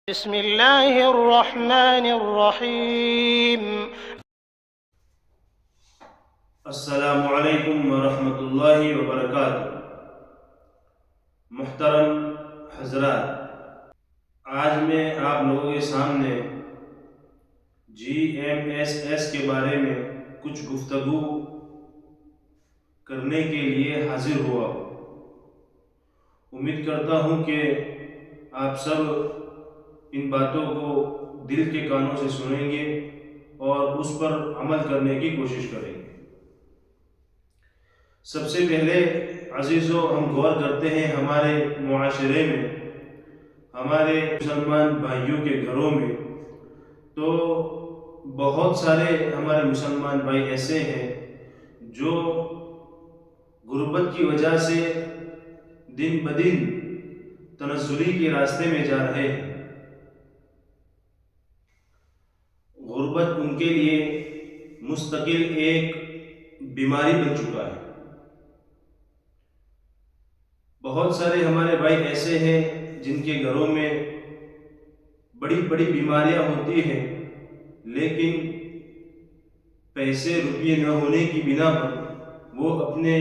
بسم اللہ الرحمن الرحیم۔ السلام علیکم ورحمۃ اللہ وبرکاتہ۔ محترم حضرات، آج میں آپ لوگوں کے سامنے GMSS کے بارے میں کچھ گفتگو کرنے کے لیے حاضر ہوا ہوں۔ امید کرتا ہوں کہ آپ سب ان باتوں کو دل کے کانوں سے سنیں گے اور اس پر عمل کرنے کی کوشش کریں گے۔ سب سے پہلے عزیزو، ہم غور کرتے ہیں ہمارے معاشرے میں، ہمارے مسلمان بھائیوں کے گھروں میں، تو بہت سارے ہمارے مسلمان بھائی ایسے ہیں جو غربت کی وجہ سے دن بدن تنزلی کے راستے میں جا رہے ہیں۔ غربت ان کے لیے مستقل ایک بیماری بن چکا ہے۔ بہت سارے ہمارے بھائی ایسے ہیں جن کے گھروں میں بڑی بڑی بیماریاں ہوتی ہیں، لیکن پیسے روپیے نہ ہونے کی بنا پر وہ اپنے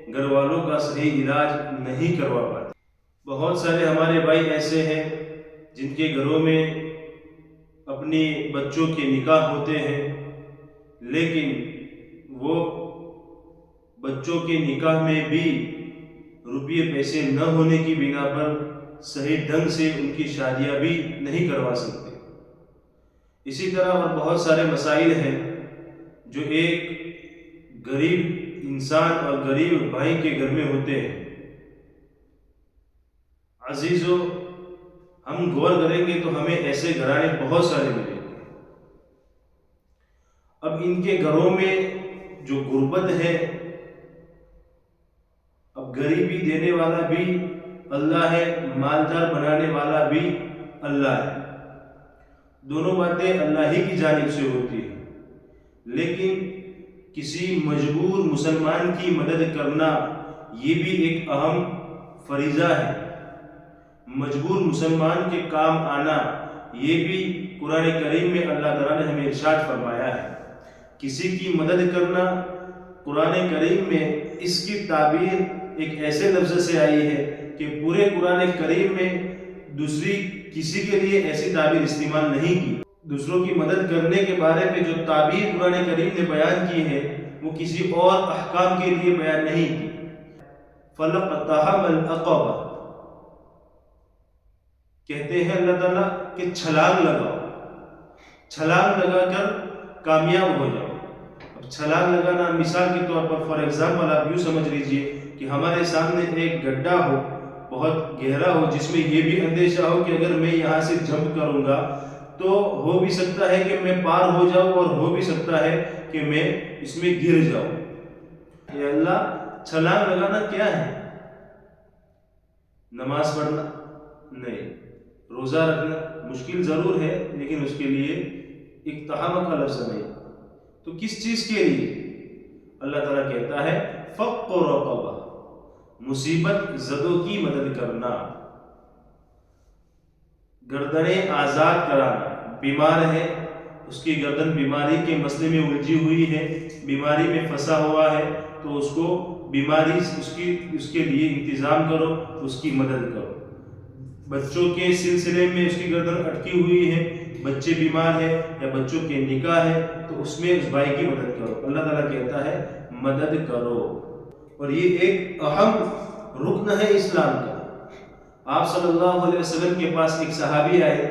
گھر والوں کا صحیح علاج نہیں کروا پاتے۔ بہت سارے ہمارے بھائی ایسے ہیں جن کے گھروں میں اپنی بچوں کے نکاح ہوتے ہیں، لیکن وہ بچوں کے نکاح میں بھی روپیے پیسے نہ ہونے کی بنا پر صحیح ڈھنگ سے ان کی شادیاں بھی نہیں کروا سکتے۔ اسی طرح اور بہت سارے مسائل ہیں جو ایک غریب انسان اور غریب بھائی کے گھر میں ہوتے ہیں۔ عزیزو، ہم غور کریں گے تو ہمیں ایسے گھرانے بہت سارے ملیں گے۔ اب ان کے گھروں میں جو غربت ہے، اب غریبی دینے والا بھی اللہ ہے، مالدار بنانے والا بھی اللہ ہے، دونوں باتیں اللہ ہی کی جانب سے ہوتی ہیں، لیکن کسی مجبور مسلمان کی مدد کرنا یہ بھی ایک اہم فریضہ ہے۔ مجبور مسلمان کے کام آنا یہ بھی قرآن کریم میں اللہ تعالیٰ نے ہمیں ارشاد فرمایا ہے۔ کسی کی مدد کرنا قرآن کریم میں اس کی تعبیر ایک ایسے لفظ سے آئی ہے کہ پورے قرآن کریم میں دوسری کسی کے لیے ایسی تعبیر استعمال نہیں کی۔ دوسروں کی مدد کرنے کے بارے میں جو تعبیر قرآن کریم نے بیان کی ہے وہ کسی اور احکام کے لیے بیان نہیں کی۔ فَلَقْتَحَمَ الْعَقَبَةَ، کہتے ہیں اللہ تعالیٰ کہ چھلانگ لگاؤ، چھلانگ لگا کر کامیاب ہو جاؤ۔ اب چھلانگ لگانا مثال کے طور پر فار ایگزامپل آپ یوں سمجھ لیجئے کہ ہمارے سامنے ایک گڈھا ہو، بہت گہرا ہو، جس میں یہ بھی اندیشہ ہو کہ اگر میں یہاں سے جمپ کروں گا تو ہو بھی سکتا ہے کہ میں پار ہو جاؤں اور ہو بھی سکتا ہے کہ میں اس میں گر جاؤں۔ اے اللہ، چھلانگ لگانا کیا ہے؟ نماز پڑھنا نہیں، روزہ رکھنا مشکل ضرور ہے لیکن اس کے لیے اقتحام کا لفظ نہیں۔ تو کس چیز کے لیے؟ اللہ تعالیٰ کہتا ہے فَقُّ رَقَبَةٍ، مصیبت زدوں کی مدد کرنا، گردنیں آزاد کرانا۔ بیمار ہے، اس کی گردن بیماری کے مسئلے میں الجھی ہوئی ہے، بیماری میں پھنسا ہوا ہے، تو اس کو بیماری اس کے لیے انتظام کرو، اس کی مدد کرو۔ بچوں کے سلسلے میں اس کی گردن اٹکی ہوئی ہے، بچے بیمار ہے یا بچوں کے نکاح ہے، تو اس میں اس بھائی کی مدد کرو۔ اللہ تعالیٰ کہتا ہے مدد کرو، اور یہ ایک اہم رکن ہے اسلام کا۔ آپ صلی اللہ علیہ وسلم کے پاس ایک صحابی آئے،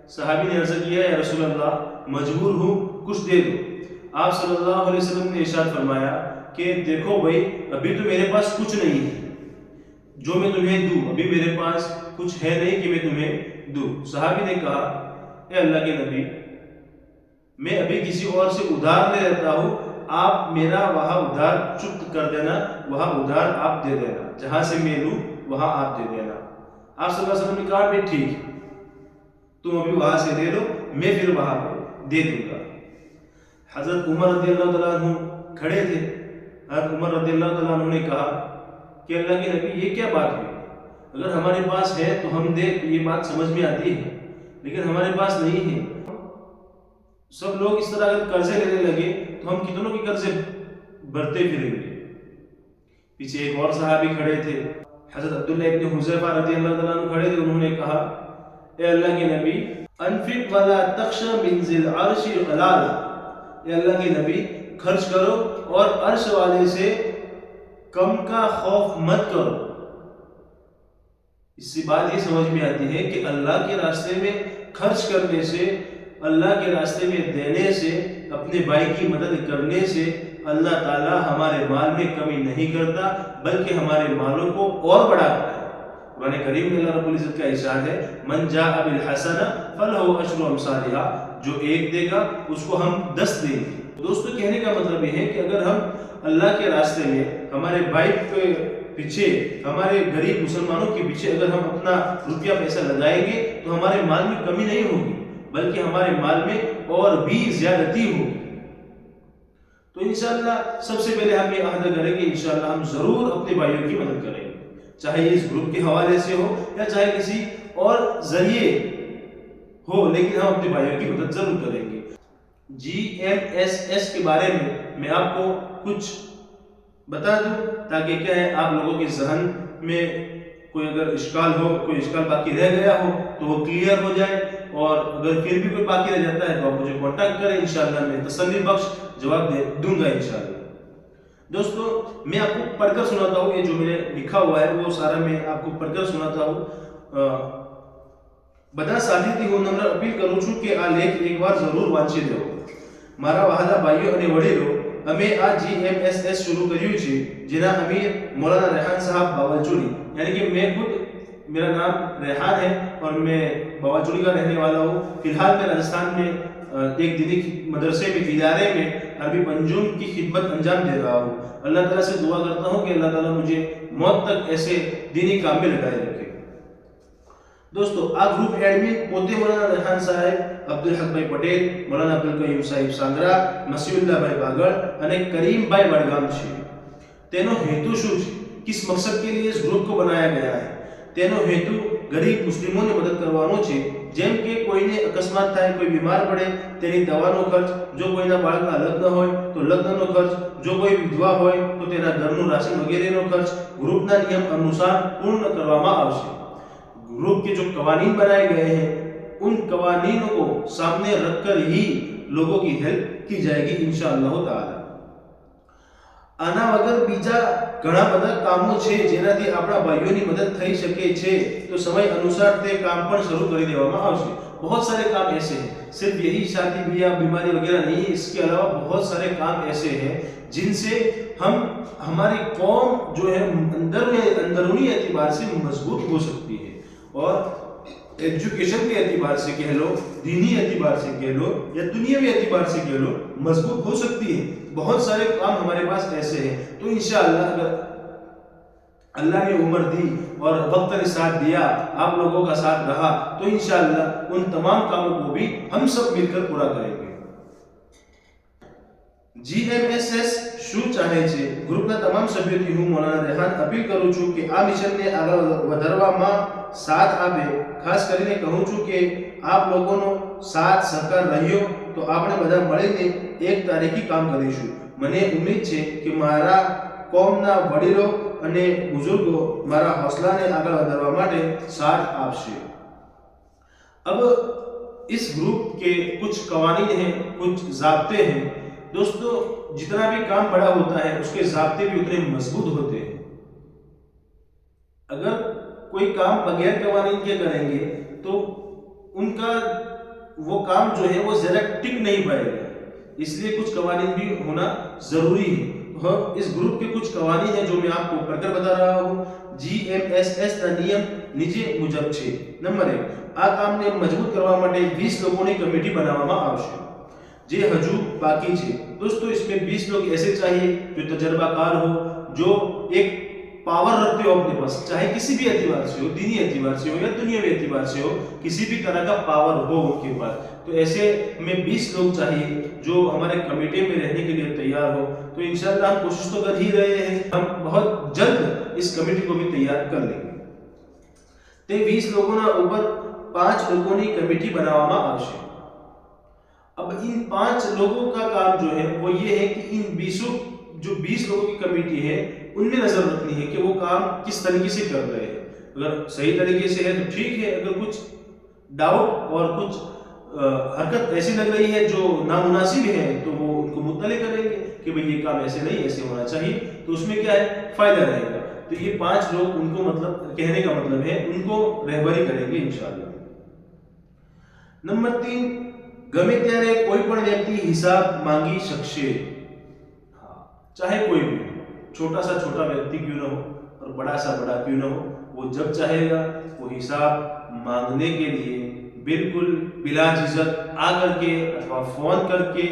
صحابی نے عرض کیا یا رسول اللہ مجبور ہوں، کچھ دے دو۔ آپ صلی اللہ علیہ وسلم نے ارشاد فرمایا کہ دیکھو بھائی، ابھی تو میرے پاس کچھ نہیں ہے جو میں تمہیں دوں، ابھی میرے پاس کچھ ہے نہیں کہ میں تمہیں دوں۔ صحابی نے کہا اے اللہ کے نبی، میں ابھی کسی اور سے ادھار لے لیتا ہوں، آپ میرا وہاں ادھار چکت کر دینا، وہاں ادھار آپ دے دینا، جہاں سے میں لوں وہاں آپ دے دینا۔ آپ صلی اللہ علیہ وسلم نے کہا بھی ٹھیک، تم ابھی وہاں سے دے دو، میں پھر وہاں پہ دے دوں گا۔ حضرت عمر رضی اللہ تعالیٰ عنہ کھڑے تھے۔ حضرت عمر رضی اللہ تعالیٰ عنہ نے کہا کہ اللہ کے نبی یہ کیا بات ہے؟ اگر ہمارے پاس ہے تو ہم دے، تو یہ بات سمجھ میں آتی ہے، لیکن ہمارے پاس نہیں ہے. سب لوگ اس طرح اگر قرضے لینے لگے تو ہم کتنوں کے قرضے بھرتے پھریں گے. پیچھے ایک اور صحابی کھڑے تھے، حضرت عبداللہ ابن حذیفہ رضی اللہ تعالیٰ عنہ کھڑے تھے. انہوں نے کہا اے اللہ کے نبی انفق ولا تخش من ذی العرش غلال، اے اللہ کے نبی خرچ کرو اور عرش والے سے کم کا خوف مت کرو. اس سے بات یہ سمجھ میں آتی ہے کہ اللہ کے راستے میں خرچ کرنے سے، اللہ کے راستے میں دینے سے، اپنے بھائی کی مدد کرنے سے اللہ تعالیٰ ہمارے مال میں کمی نہیں کرتا بلکہ ہمارے مالوں کو اور بڑھاتا ہے. قرآن کریم میں اللہ رب العزت کا ارشاد ہے من جاء بالحسنہ فلہ عشر امثالھا، جو ایک دے گا اس کو ہم 10 دیں گے. دوستو کہنے کا مطلب یہ ہے کہ اگر ہم اللہ کے راستے میں ہمارے بھائی کے پیچھے، ہمارے غریب مسلمانوں کے پیچھے اگر ہم اپنا روپیہ پیسہ لگائیں گے تو ہمارے مال میں کمی نہیں ہوگی بلکہ ہمارے مال میں اور بھی زیادتی ہوگی. تو انشاءاللہ سب سے پہلے ہم یہ عہد کریں گے انشاءاللہ ہم ضرور اپنے بھائیوں کی مدد کریں گے، چاہے یہ اس گروپ کے حوالے سے ہو یا چاہے کسی اور ذریعے ہو، لیکن ہم اپنے بھائیوں کی مدد ضرور کریں گے. GMSS کے بارے میں آپ کو کچھ بتا دوں تاکہ کیا ہے آپ لوگوں کے ذہن میں کوئی اگر اشکال ہو، کوئی اشکال باقی رہ گیا ہو تو وہ کلیئر ہو جائے، اور اگر پھر بھی کوئی باقی رہ جاتا ہے تو آپ مجھے کانٹیکٹ کریں، انشاءاللہ میں تسلی بخش جواب دوں گا انشاءاللہ. دوستو میں آپ کو پڑھ کر سناتا ہوں، یہ جو میں نے لکھا ہوا ہے وہ سارا میں آپ کو پڑھ کر سناتا ہوں. બધા સાથેથી હું નમ્ર અપીલ કરું છું કે આ લેખ એકવાર જરૂર વાંચી લેવો. મારા વહાલા ભાઈઓ અને વડીલો, અમે આ GMSS शुरू કર્યું છે જેના અમીર मौलाना रेहान साहब बावलचुड़ी, यानी कि मैं खुद, मेरा नाम रेहान है और मैं बावलचुड़ी का रहने वाला हूँ. फिलहाल मैं राजस्थान में एक दीनी मदरसे में, इदारे में अरबी पंजुम की खिदमत अंजाम दे रहा हूँ. अल्लाह ताला से दुआ करता हूँ कि अल्लाह ताला मुझे मौत तक ऐसे दीनी काम में लगाए रखे. दोस्तों आ ग्रुप एडमिन પોતે મૌલાના રેહાન સાહેબ, અબ્દુલ હક ભાઈ પટેલ, મૌલાના અબ્દુલ કયુમ સાહેબ સાંગરા, મસીઉલ્લાહ ભાઈ બાગડ અને કરીમ ભાઈ વડગામ છે. તેનો હેતુ શું છે? किस मकसद के लिए इस ग्रुप को बनाया गया है? તેનો હેતુ ગરીબ મુસ્લિમોને મદદ કરવાનો છે. જેમ કે કોઈને અકસ્માત થાય, કોઈ બીમાર પડે તેની દવાનો ખર્ચ, જો કોઈના બાળકના લગ્ન હોય તો લગ્નનો ખર્ચ, જો કોઈ વિધવા હોય તો તેના ઘરનું રાશન વગેરેનો ખર્ચ ગ્રુપના નિયમ અનુસાર પૂર્ણ કરવામાં આવશે. ग्रुप के जो कवानीन बनाए गए हैं उन कवानीनों को सामने रखकर ही लोगों की हेल्प की जाएगी इंशाअल्लाह ताला. આના વગર બીજા ઘણા બધા કામો છે જેનાથી આપણા ભાઈઓની મદદ થઈ શકે છે, તો સમય અનુસાર તે કામ પણ શરૂ કરી દેવામાં આવશે. बहुत सारे काम ऐसे हैं, सिर्फ यही शादी ब्याह बीमारी वगैरह नहीं है, इसके अलावा बहुत सारे काम ऐसे हैं जिनसे हम, हमारी कौम जो है अंदरूनी एतबार से मजबूत हो सकती है और एजुकेशन के एतबार से कह लो, दीनी एतबार से कह लो या दुनियावी एतबार से कह लो, मजबूत हो सकती है. बहुत सारे काम हमारे पास ऐसे हैं. तो इंशाअल्लाह अगर अल्लाह ने उम्र दी और वक्त ने साथ दिया, आप लोगों का साथ रहा, तो इंशाअल्लाह उन तमाम कामों को भी हम सब मिलकर पूरा करेंगे. GMSS શું ચાહે છે? ગ્રુપના તમામ સભ્યોથી હું મૌલાના રેહાન અપીલ કરું છું કે આ મિશનને આગળ વધારવામાં સાથ આપે. ખાસ કરીને કહું છું કે આપ લોકોનો સાથ સહકાર રહ્યો તો આપણે બધા મળીને એક તારીખી કામ કરીશું. મને ઉમ્મીદ છે કે મારા કોમના વડીલો અને બુઝુર્ગો મારા હौसलाને આગળ વધારવા માટે સાથ આપશે. अब इस ग्रुप के कुछ कवानीन हैं, कुछ ज़ाब्ते हैं. दोस्तों जितना भी काम बड़ा होता है उसके ज़ाब्ते भी उतने मजबूत होते हैं. अगर कोई काम बगैर कवानीन के करेंगे तो उनका वो काम जो है वो ज़रा टिक नहीं पाएगा, इसलिए कुछ कवानीन भी होना ज़रूरी है. तो इस ग्रुप के कुछ कवानीन हैं जो मैं आपको पढ़कर बता रहा हूँ. GMSS ના નિયમ નીચે મુજબ છે. નંબર 1, આ કામને મજબૂત કરવા માટે 20 લોકોની કમિટી બનાવવામાં આવશે જે હજુ બાકી છે. दोस्तों इसमें 20 लोग ऐसे चाहिए जो तजर्बाकार हो, जो एक पावर रखते हो अपने पास, चाहे किसी भी एतबार से हो, दीनी एतबार से हो या दुनियावी एतबार से हो, किसी भी तरह का पावर हो उनके पास. तो ऐसे हमें 20 लोग चाहिए जो हमारे कमेटी में रहने के लिए तैयार हो. तो इंशाअल्लाह हम कोशिश तो कर ही रहे हैं, हम बहुत जल्द इस कमेटी को भी तैयार कर लेंगे. તે 20 લોકોના ઉપર 5 લોકોની કમિટી બનાવવામાં આવશે. अब इन 5 लोगों का काम जो है वो ये है कि इन 20 लोगों की कमेटी है उनमें नजर रखनी है कि वो काम किस तरीके से कर रहे हैं. अगर सही तरीके से है तो ठीक है, अगर कुछ डाउट और कुछ हरकत ऐसी लग रही है जो नामुनासिब है तो वो उनको मुत्तले करेंगे कि भाई ये काम ऐसे नहीं, ऐसे होना चाहिए, तो उसमें क्या है, फायदा रहेगा. तो ये 5 लोग उनको मतलब कहने का मतलब है उनको रहबरी करेंगे इंशाअल्लाह. नंबर 3, ગમે ત્યારે કોઈ પણ વ્યક્તિ હિસાબ માંગી શકશે. चाहे कोई भी, छोटा सा छोटा व्यक्ति क्यों ना हो और बड़ा सा बड़ा क्यों ना हो, वो जब चाहेगा वो हिसाब मांगने के लिए बिल्कुल बिला झिझक आ करके अथवा फोन करके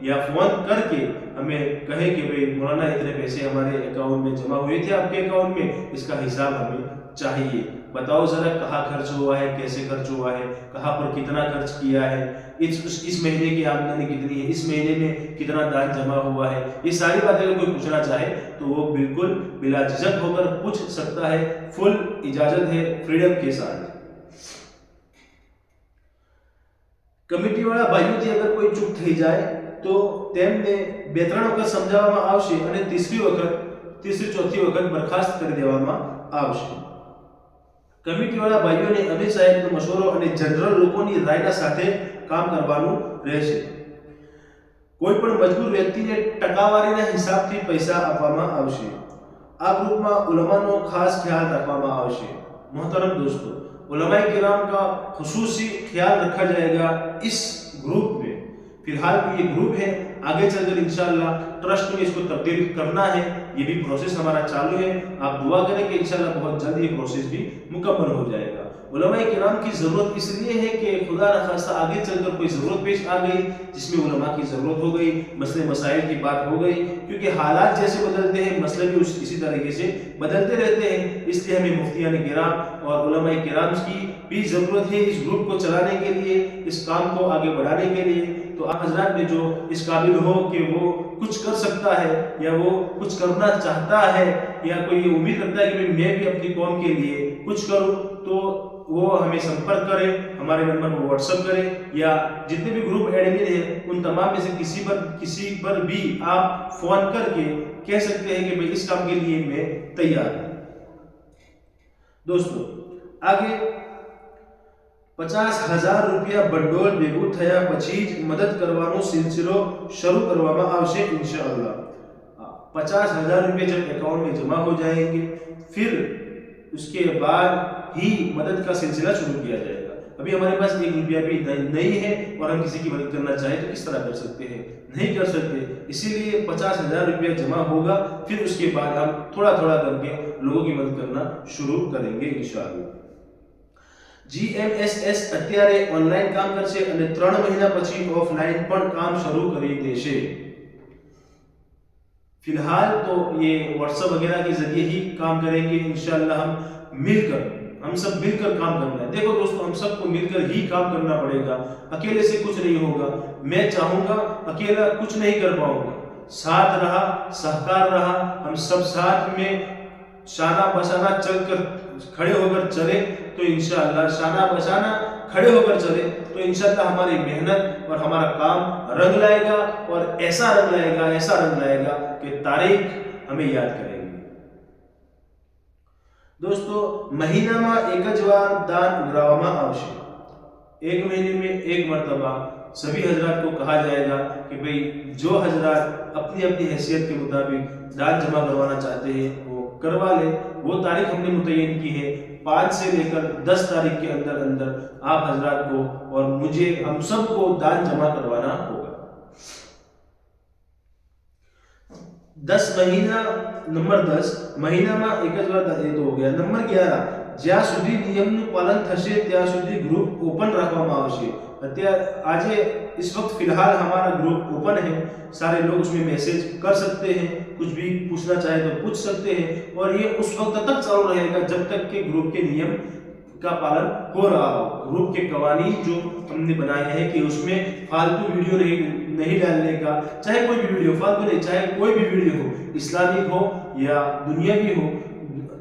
या फोन करके हमें कहे कि भाई मौलाना इतने पैसे हमारे अकाउंट में जमा हुए थे आपके अकाउंट में, इसका हिसाब हमें चाहिए, बताओ जरा कहाँ खर्च हुआ है, कैसे खर्च हुआ है, कहाँ पर कितना खर्च किया है, इस महीने की आमदनी कितनी है, इस महीने में कितना दान जमा हुआ है. ये सारी बातें अगर कोई पूछना चाहे तो वो बिल्कुल बिला झिझक होकर पूछ सकता है. फुल इजाजत है, फ्रीडम के साथ. કમિટી વાળા ભાઈઓથી અગર કોઈ ચૂક થઈ જાય તો તેમને 2-3 વખત સમજાવવામાં આવશે અને ત્રીજી ચોથી વખત બરખાસ્ત કરી દેવામાં આવશે. કમિટી વાળા ભાઈઓને અમીર સાહેબનો મશવરો અને જનરલ લોકોની રાયના સાથે કામ કરવાનું રહેશે. કોઈ પણ મજબૂર વ્યક્તિને ટકાવારીના હિસાબથી પૈસા આપવામાં આવશે. આ ગ્રુપમાં ઉલમાનો ખાસ ખ્યાલ રાખવામાં આવશે. મોહતરમ दोस्तों, उलमाए किराम का खुसूसी ख्याल रखा जाएगा इस ग्रुप में. फिलहाल ये ग्रुप है, आगे चलकर इंशाअल्लाह ट्रस्ट में इसको तब्दील करना है, ये भी प्रोसेस हमारा चालू है. आप दुआ करें कि इंशाअल्लाह बहुत जल्द ये प्रोसेस भी मुकम्मल हो जाएगा. उलमाए किराम की ज़रूरत इसलिए है कि खुदा न खास्ता आगे चलकर कोई ज़रूरत पेश आ गई जिसमें उलमा की ज़रूरत हो गई, मसले मसाइल की बात हो गई, क्योंकि हालात जैसे बदलते हैं मसले भी इसी तरीके से बदलते रहते हैं. इसलिए हमें मुफ्तियान किराम और उलमाए किराम की भी ज़रूरत है इस ग्रुप को चलाने के लिए, इस काम को आगे बढ़ाने के लिए. तो आप हजरात में जो इस काबिल हो कि वो कुछ कर सकता है या वो कुछ करना चाहता है या कोई ये उम्मीद रखता है कि मैं भी अपनी कौम के लिए कुछ करूं, तो वो हमें संपर्क करें, हमारे नंबर पर व्हाट्सएप करें या जितने भी ग्रुप एडमिन हैं उन तमाम में से किसी पर भी आप फोन करके कह सकते हैं कि भाई इस काम के लिए मैं तैयार हूं. दोस्तों, आगे 50,000 રૂપિયા ભંડોળ ભેગું થયા પછી જ મદદ કરવાનો સિલસિલો શરૂ કરવામાં આવશે इंशाअल्लाह. 50,000 रुपये जब अकाउंट में जमा हो जाएंगे फिर उसके बाद ही मदद का सिलसिला शुरू किया जाएगा. अभी हमारे पास 1 रुपया भी नहीं है और हम किसी की मदद करना चाहे तो किस तरह कर सकते हैं, नहीं कर सकते. इसीलिए 50,000 रुपया जमा होगा, फिर उसके बाद हम थोड़ा थोड़ा करके लोगों की मदद करना शुरू करेंगे इंशाअल्लाह. GMSS અત્યારે ઓનલાઈન કામ કરશે અને 3 મહિના પછી ઓફલાઈન પણ કામ શરૂ કરી દેશે. फिलहाल तो ये व्हाट्सएप वगैरह के जरिए ही काम करेंगे इंशाअल्लाह. हम सब मिलकर काम करना है. देखो दोस्तों, हम सबको मिलकर ही काम करना पड़ेगा, अकेले से कुछ नहीं होगा. मैं चाहूंगा अकेला कुछ नहीं कर पाऊंगा, साथ रहा, सहकार रहा, हम सब साथ में शाना बशाना चलकर खड़े होकर चले तो इंशाअल्लाह शाना बशाना खड़े होकर चले तो इंशाअल्लाह हमारी मेहनत और हमारा काम रंग लाएगा और ऐसा रंग लाएगा कि तारीख हमें याद करेगी. दोस्तों, महीनाમાં એક જ વાર દાન ઉઘરાવવામાં આવશે. 1 महीने में 1 मरतबा सभी हजरात को कहा जाएगा कि भाई जो हजरात अपनी अपनी हैसियत के मुताबिक दान जमा करवाना चाहते हैं वो करवा ले. वो तारीख हमने मुतय्यन की है, 5 से लेकर 10 तारीख के अंदर अंदर आप हजरात को और मुझे, हम सबको दान जमा करवाना होगा. 10 महीना, नंबर 10 મહિનામાં એક જ વાર એ તો હો ગયા. નંબર 11 જ્યાં સુધી નિયમનું પાલન થશે ત્યાં સુધી ગ્રુપ ઓપન રાખવામાં આવશે. આજે इस वक्त फिलहाल हमारा ग्रुप ओपन है, सारे लोग उसमें मैसेज कर सकते हैं, कुछ भी पूछना चाहे तो पूछ सकते हैं और ये उस वक्त तक चालू रहेगा जब तक कि ग्रुप के नियम का पालन हो रहा हो. ग्रुप के कवानीन जो हमने बनाए हैं कि उसमें फालतू वीडियो नहीं डालने का, चाहे कोई भी वीडियो फालतू नहीं, चाहे कोई भी वीडियो हो, इस्लामिक हो या दुनियावी हो,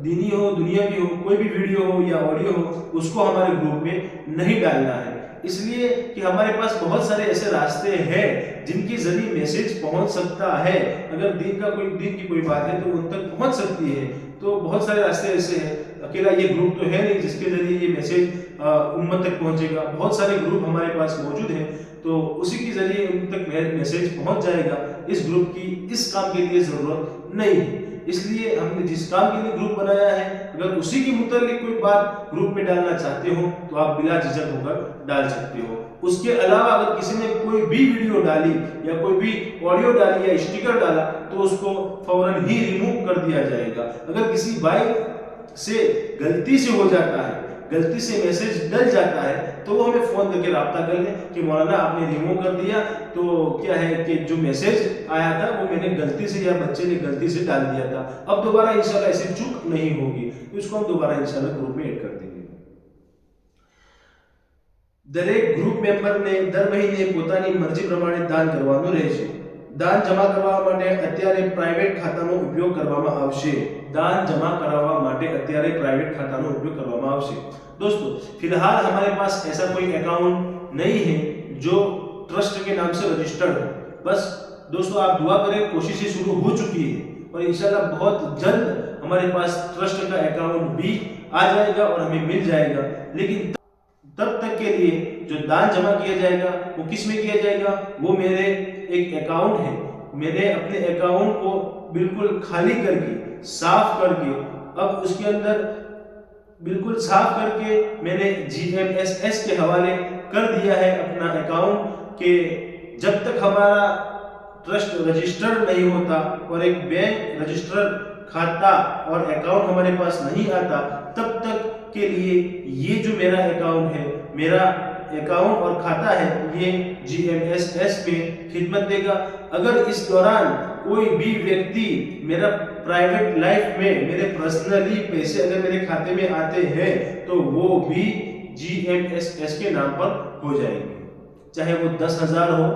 दीनी हो, दुनियावी हो, कोई भी वीडियो हो या ऑडियो हो, उसको हमारे ग्रुप में नहीं डालना है। इसलिए कि हमारे पास बहुत सारे ऐसे रास्ते हैं जिनके जरिए मैसेज पहुंच सकता है। अगर दिन की कोई बात है तो उन तक पहुंच सकती है। तो बहुत सारे रास्ते ऐसे हैं, अकेला ये ग्रुप तो है नहीं जिसके जरिए ये मैसेज उम्मत तक पहुंचेगा। बहुत सारे ग्रुप हमारे पास मौजूद हैं, तो उसी के जरिए उन तक मैसेज पहुंच जाएगा। इस ग्रुप की इस काम के लिए जरूरत नहीं है। इसलिए हमने जिस काम के लिए ग्रुप बनाया है, अगर उसी के मुतालिक कोई बात ग्रुप में डालना चाहते हो तो आप बिला झिझक होकर डाल सकते हो। उसके अलावा अगर किसी ने कोई भी वीडियो डाली या कोई भी ऑडियो डाली या स्टिकर डाला तो उसको फौरन ही रिमूव कर दिया जाएगा। अगर किसी भाई से गलती से हो जाता है, गलती से मैसेज डल जाता है, तो वो हमें फोन करके राब्ता कर ले कि मौलाना आपने रिमूव कर दिया, तो क्या है कि जो मैसेज आया था वो मैंने गलती से या बच्चे ने गलती से डाल दिया था, अब दोबारा इंशाल्लाह ऐसी चूक नहीं होगी, तो इसको हम दोबारा इंशाल्लाह ग्रुप में ऐड कर देंगे। દરેક ગ્રુપ મેમ્બરને દર મહિને પોતાની મરજી પ્રમાણે દાન કરવાનું રહેશે। દાન જમા કરવા માટે અત્યારે પ્રાઇવેટ ખાતાનો ઉપયોગ કરવામાં આવશે। દાન જમા કરાવવા માટે અત્યારે પ્રાઇવેટ ખાતાનો ઉપયોગ કરવામાં આવશે। दोस्तों, फिलहाल हमारे पास ऐसा कोई अकाउंट नहीं है जो ट्रस्ट के नाम से रजिस्टर्ड हो। बस दोस्तों आप दुआ करें, कोशिशें शुरू हो चुकी है और इंशाल्लाह बहुत जल्द हमारे पास ट्रस्ट का अकाउंट भी आ जाएगा और हमें मिल जाएगा। लेकिन तब तक के लिए जो दान जमा किया जाएगा वो किस में किया जाएगा? वो मेरे एक अकाउंट है, मैंने अपने अकाउंट को बिल्कुल खाली करके, साफ करके, अब उसके अंदर बिल्कुल साफ करके मैंने GMSS के हवाले कर दिया है अपना अकाउंट के जब तक हमारा ट्रस्ट रजिस्टर्ड नहीं होता और एक बैंक रजिस्टर्ड खाता और अकाउंट हमारे पास नहीं आता, तब तक के लिए ये जो मेरा अकाउंट है, मेरा अकाउंट और खाता है, ये GMSS में खिदमत देगा। अगर इस दौरान कोई भी व्यक्ति मेरा प्राइवेट लाइफ में मेरे पर्सनली पैसे अगर मेरे खाते में आते हैं तो वो भी GMSS के नाम पर हो जाएंगे, चाहे वो 10,000 हो,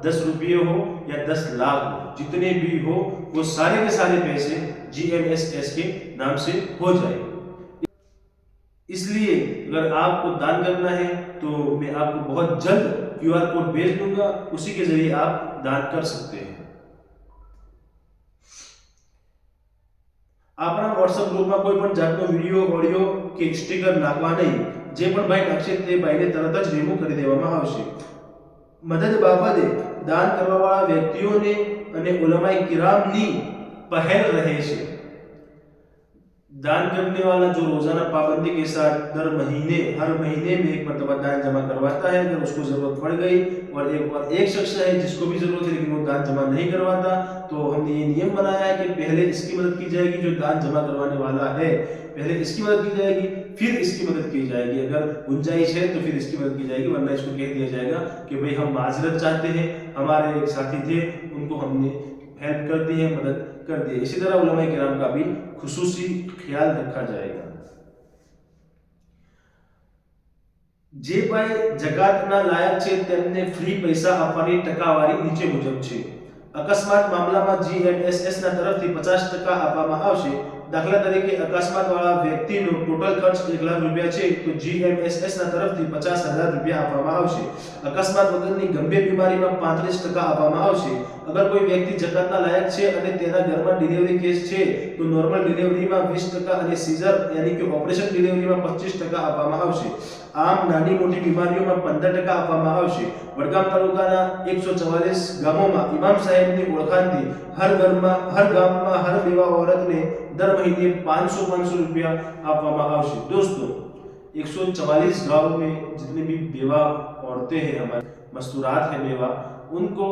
10 रुपये हो या 10 लाख हो, जितने भी हो वो सारे के सारे पैसे GMSS के नाम से हो जाएंगे। इसलिए अगर आपको दान करना है तो मैं आपको बहुत जल्द QR कोड भेज दूंगा, उसी के जरिए आप दान कर सकते हैं। આપણા WhatsApp ગ્રુપમાં કોઈ પણ જાતનો વિડિયો, ઓડિયો કે સ્ટીકર નાખવા નહીં। જે પણ ભાઈ નાખશે તે ભાઈને તરત જ રિમૂવ કરી દેવામાં આવશે। મદદ બાબતે દાન કરવાવાળા વ્યક્તિઓને અને ઉલમાએ કિરામની પહેલ રહે છે। दान करने वाला जो रोजाना पाबंदी के साथ हर महीने में एक मरतबा दान जमा करवाता है, अगर उसको जरूरत पड़ गई और एक शख्स है जिसको भी जरूरत है लेकिन वो दान जमा नहीं करवाता, तो हमने ये नियम बनाया है कि पहले इसकी मदद की जाएगी, जो दान जमा करवाने वाला है पहले इसकी मदद की जाएगी, फिर इसकी मदद की जाएगी। अगर गुंजाइश है तो फिर इसकी मदद की जाएगी, वरना इसको कह दिया जाएगा कि भाई हम माजरत चाहते हैं, हमारे एक साथी थे उनको हमने हेल्प कर दी है, मदद कर दी है। इसी तरह उलमाए किराम का भी खुसूसी ख्याल रखा जाएगा। જે ભાઈ જકાતના લાયક છે તેમને ફ્રી પૈસા આપવાની ટકાવારી નીચે મુજબ છે। અકસ્માત મામલામાં GMSS ના તરફથી 50% આપવામાં આવશે। દાખલા તરીકે અકસ્માત વાળા વ્યક્તિનો ટોટલ ખર્ચ 1 લાખ રૂપિયા છે તો GMSS ના તરફથી 50,000 રૂપિયા આપવામાં આવશે। અકસ્માત વગરની ગંભીર બીમારીમાં 35% આપવામાં આવશે। अगर कोई व्यक्ति जकातना लायक है અને તેના ઘરમાં ડિલિવરી કેસ છે તો નોર્મલ ડિલિવરીમાં 20% અને સીઝર यानी કે ઓપરેશન ડિલિવરીમાં 25% આપવામાં આવશે। આમ નાની મોટી બીમારીઓમાં 15% આપવામાં આવશે। વડગામ તાલુકાના 144 ગામોમાં ઇમામ સાહેબની ઓળખાણથી હર ગામમાં હર બેવા औरतને દર મહિને 500 રૂપિયા આપવામાં આવશે। दोस्तों, 144 गांव में जितने भी बेवा औरतें हैं, हमारे मस्तूरात है बेवा, उनको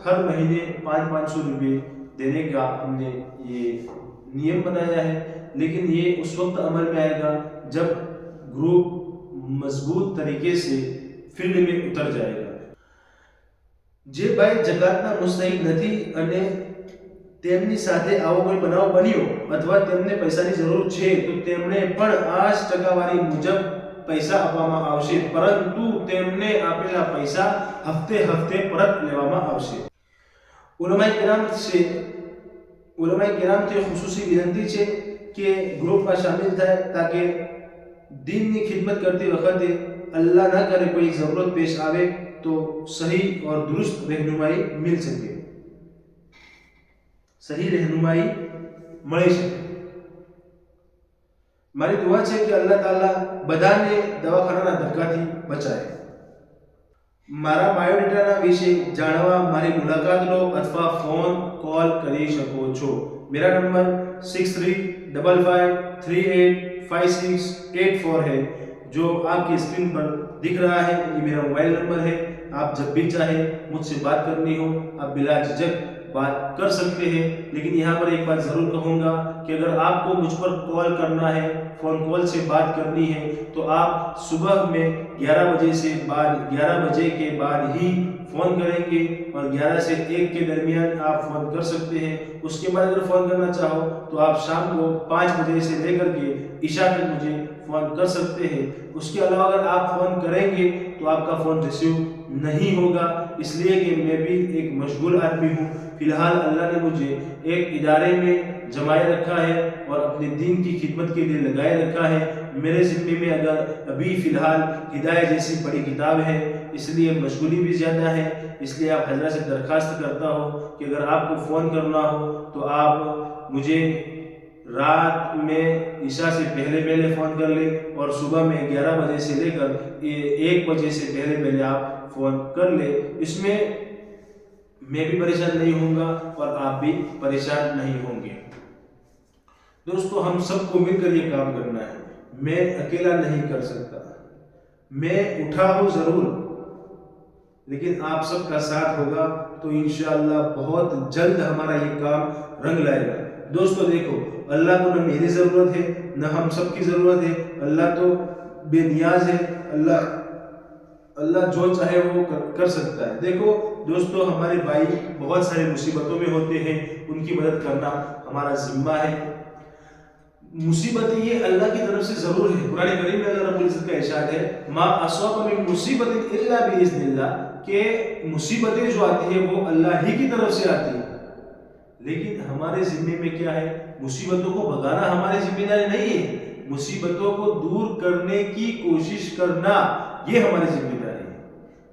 हर महीने 500 रुपये देने का हमने ये नियम बनाया है। लेकिन ये उस वक्त अमल में आएगा जब ग्रुप मजबूत तरीके से फील्ड में उतर जाएगा। जे भाई जकातना मुस्तहिक નથી અને તેમની સાથે આવો કોઈ બનાવ બન્યો અથવા તેમને પૈસાની જરૂર છે તો તેમણે પણ આ જ ટકાવારી મુજબ પૈસા આપવામાં આવશે, પરંતુ તેમને આપેલા પૈસા હફતે પરત લેવામાં આવશે। ઉલમાએ કિરામ થી ખુसूसी વિનંતી છે કે ગ્રુપમાં શામિલ થાય તાકે દીનની ખિદમત કરતી વખતે અલ્લાહ ના કરે કોઈ જરૂરત પેશ આવે તો સહી और दुरुस्त रहनुमाई मिल सके, સહી રહેનુમાઈ મળી શકે. મારી દુઆ છે કે અલ્લાહ તાલા બધાને દવાખાનાના ધક્કાથી બચાવે. મારા બાયોડેટાના વિશે જાણવા મારી મુલાકાત લો અથવા ફોન કોલ કરી શકો છો. मेरा नंबर 6355385684 है जो आपकी स्क्रीन पर दिख रहा है. ये मेरा मोबाइल नंबर है. आप जब भी चाहे मुझसे बात करनी हो आप बिला झिझक बात कर सकते हैं. लेकिन यहाँ पर एक बात जरूर कहूँगा कि अगर आपको मुझ पर कॉल करना है, फोन कॉल से बात करनी है तो आप सुबह में 11 बजे से बाद 11 बजे के बाद ही फोन करेंगे और 11 से 1 के दरमियान आप फोन कर सकते हैं. उसके बाद अगर फोन करना चाहो तो आप शाम को 5 बजे से लेकर के ईशा तक मुझे फोन कर सकते हैं. उसके अलावा अगर आप फोन करेंगे तो आपका फोन रिसीव नहीं होगा, इसलिए कि मैं भी एक मशगूल आदमी हूँ. फिलहाल अल्लाह ने मुझे एक इदारे में जमाए रखा है और अपने दीन की खिदमत के लिए लगाए रखा है. मेरे ज़िम्मे में अगर अभी फ़िलहाल हिदायत जैसी बड़ी किताब है, इसलिए मशगूली भी ज़्यादा है. इसलिए आप हज़रत से दरख्वास्त करता हो कि अगर आपको फ़ोन करना हो तो आप मुझे रात में ईशा से पहले फ़ोन कर ले और सुबह में 11 बजे से लेकर 1 बजे से पहले आप फ़ोन कर ले. इसमें मैं भी परेशान नहीं होऊंगा और आप भी परेशान नहीं होंगे. दोस्तों, हम सबको मिलकर ये काम करना है. मैं अकेला नहीं कर सकता. मैं उठा हूँ जरूर, लेकिन आप सबका साथ होगा तो इंशाअल्लाह बहुत जल्द हमारा ये काम रंग लाएगा. दोस्तों देखो, अल्लाह को न मेरी ज़रूरत है न हम सब की ज़रूरत है. अल्लाह तो बेनियाज है. अल्लाह जो चाहे वो कर सकता है. देखो दोस्तों, हमारे भाई बहुत सारे मुसीबतों में होते हैं, उनकी मदद करना हमारा जिम्मा है. मुसीबतें ये अल्लाह की तरफ से जरूर है. कुरान करीम में अल्लाह रब्बुल इज्जत का इरशाद है, मा अस्वाब मिन मुसीबतिन इल्ला बिइज़्निल्लाह, के मुसीबतें जो आती है वो अल्लाह ही की तरफ से आती है. लेकिन हमारे जिम्मे में क्या है? मुसीबतों को भगाना हमारी जिम्मेदारी नहीं है. मुसीबतों को दूर करने की कोशिश करना ये हमारी जिम्मेदारी है.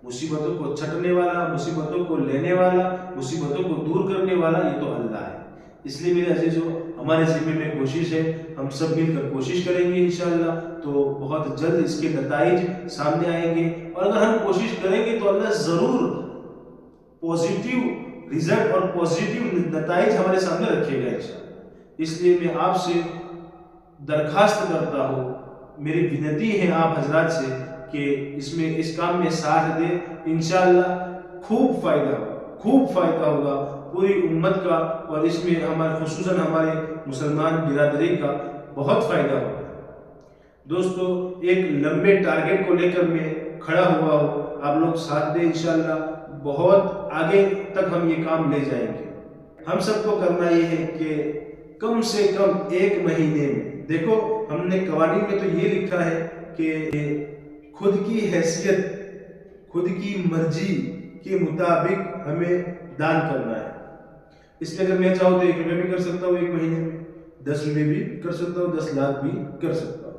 मुसीबतों को छटने वाला, मुसीबतों को लेने वाला, मुसीबतों को दूर करने वाला ये तो अल्लाह है. इसलिए मेरे अजीजों, हमारे ज़िम्मे में कोशिश है, हम सब मिलकर कोशिश करेंगे इंशाअल्लाह तो बहुत जल्द इसके नताइज सामने आएंगे. और अगर हम कोशिश करेंगे तो अल्लाह ज़रूर पॉजिटिव रिजल्ट और पॉजिटिव नताइज हमारे सामने रखेगा इंशाअल्लाह. इसलिए मैं आपसे दरखास्त करता हूँ, मेरी विनती है आप हजरात से कि इस काम में साथ दें. इंशाअल्लाह खूब फ़ायदा होगा पूरी उम्मत का, और इसमें हमारे खुसूसन हमारे मुसलमान बिरादरी का बहुत फ़ायदा होगा. दोस्तों, एक लंबे टारगेट को लेकर मैं खड़ा हुआ हूँ. आप लोग साथ दें, इंशाअल्लाह बहुत आगे तक हम ये काम ले जाएंगे. हम सबको करना ये है कि कम से कम 1 महीने में, देखो हमने कवानीन में तो ये लिखा है कि खुद की हैसियत, खुद की मर्जी के मुताबिक हमें दान करना है. इसलिए अगर मैं चाहूँ तो 1 रुपये भी कर सकता हूँ 1 महीने में, 10 रुपये भी कर सकता हूँ, 10 लाख भी कर सकता हूँ.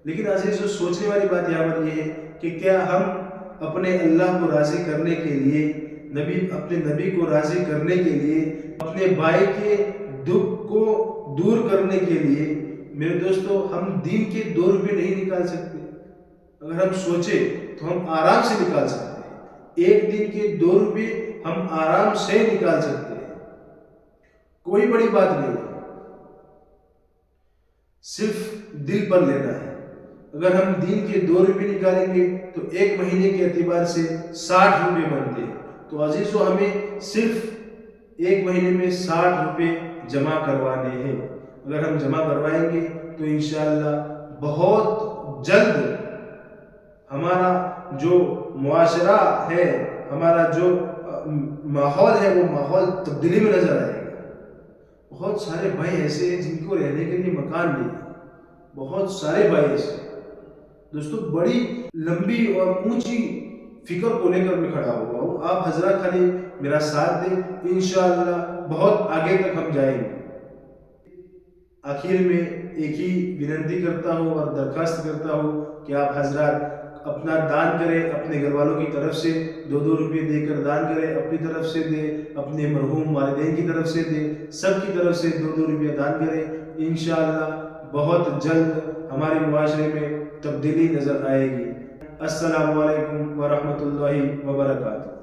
लेकिन अजीज, जो सोचने वाली बात यहाँ पर यह है कि क्या हम अपने अल्लाह को राज़ी करने के लिए, अपने नबी को राज़ी करने के लिए, अपने भाई के दुख को दूर करने के लिए, मेरे दोस्तों, हम दीन के 2 रुपये नहीं निकाल सकते. अगर हम सोचे तो हम आराम से निकाल सकते हैं. 1 दिन के 2 रुपये हम आराम से निकाल सकते हैं. कोई बड़ी बात नहीं है, सिर्फ दिल पर लेना है. अगर हम दिन के 2 रुपये निकालेंगे तो 1 महीने के एतबार से 60 रुपये बनते हैं. तो अजीजों, हमें सिर्फ 1 महीने में 60 रुपये जमा करवाने हैं. अगर हम जमा करवाएंगे तो इंशाअल्लाह बहुत जल्द हमारा जो मुआशरा है, हमारा जो माहौल है, वो माहौल तब्दीली में नजर आएगा. बहुत सारे भाई ऐसे हैं जिनको रहने के लिए मकान नहीं है. बहुत सारे भाई ऐसे. दोस्तों, बड़ी लंबी और ऊंची फिक्र को लेकर मैं खड़ा हुआ हूँ. आप हजरत खाली मेरा साथ दें, इंशाअल्लाह बहुत आगे तक हम जाएंगे. آخر میں ایک ہی وننتی کرتا ہوں اور درخواست کرتا ہوں کہ آپ حضرات اپنا دان کریں، اپنے گھر والوں کی طرف سے 2 روپے دے کر دان کریں، اپنی طرف سے دیں، اپنے مرحوم والدین کی طرف سے دیں، سب کی طرف سے 2 روپے دان کریں۔ انشاءاللہ بہت جلد ہمارے معاشرے میں تبدیلی نظر آئے گی۔ السلام علیکم ورحمۃ اللہ وبرکاتہ۔